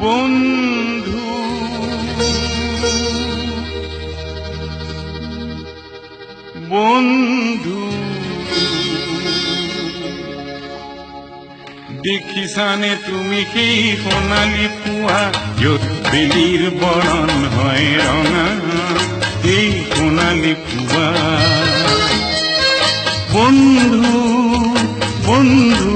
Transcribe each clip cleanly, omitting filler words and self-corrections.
বন্ধু বন্ধু দেখিছানে তুমি সেই সোণালী পুৱা য'ত বেলিৰ বৰণ হয় ৰঙা সেই সোণালী পুৱা বন্ধু বন্ধু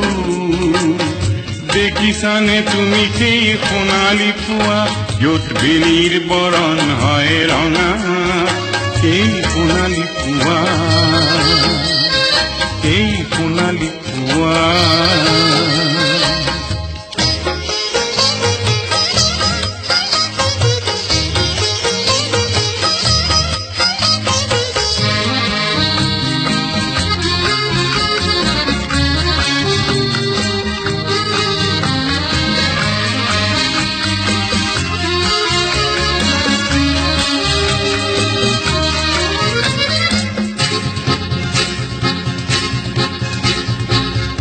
দেখিছানে তুমি সেই সোণালী পুৱা য'ত বেলিৰ বৰণ হয় ৰঙা সেই সোণালী পুৱা সেই সোণালী পুৱা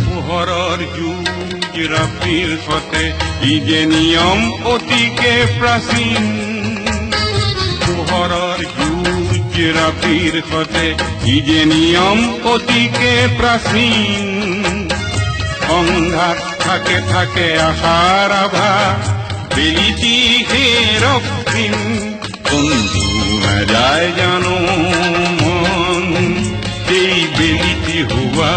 পোহৰৰ যুগ ৰাতিৰ সতে ই যে নিয়ম অতিকে প্ৰাচীন পোহৰৰ যুগ ৰাতিৰ সতে ই যে নিয়ম অতিকে প্ৰাচীন সংঘাত থাকে থাকে আশাৰ আভা বেলিটি হেৰক্তিন বন্ধু নাযায় জানো মন এই বেলিটি হোৱা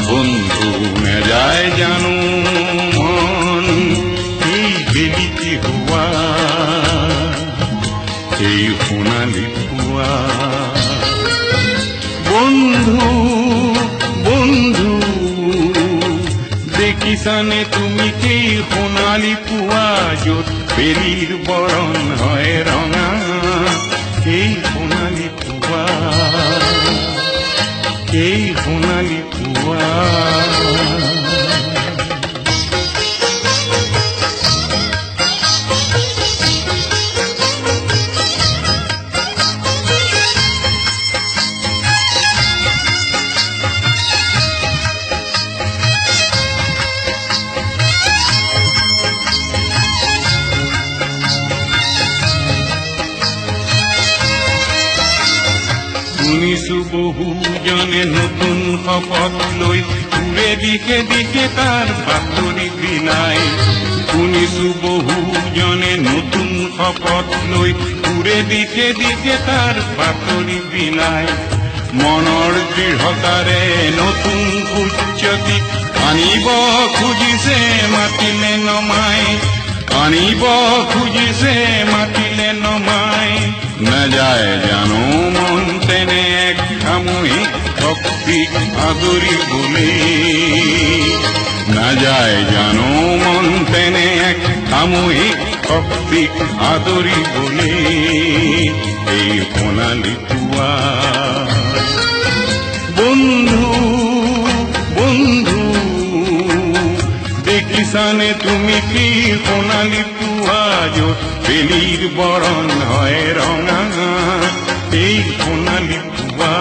বন্ধু নাযায় জানো মন এই বেলিটি হোৱা এই সোণালী পুৱা বন্ধু বন্ধু দেখিছানে তুমি সেই সোণালী পুৱা য'ত বেলিৰ বৰণ হয় ৰঙা সেই সোণালী পুৱা সেই সোণালী পুৱা শুনিছো বহুজনে নতুন শপত লৈ উৰে দিশে দিশে তাৰ বাতৰি বিলাই শুনিছো বহুজনে নতুন শপত লৈ উৰে দিশে দিশে তাৰ বাতৰি বিলাই মনৰ দৃঢ়তাৰে নতুন সূৰ্যটি আনিব খুজিছে মাতিলে নমাই আনিব খুজিছে মাতিলে নমাই নাযায় জানো মন তেনে এক সামূহিক শক্তিক আদৰিবলৈ নাযায় জানো মন তেনে এক সামূহিক শক্তিক আদৰিবলৈ এই সোণালী পুৱা বন্ধু বন্ধু দেখিছানে তুমি কি সোণালী পুৱা য'ত বেলিৰ বৰণ হয় ৰঙা এই সোণালী পুৱা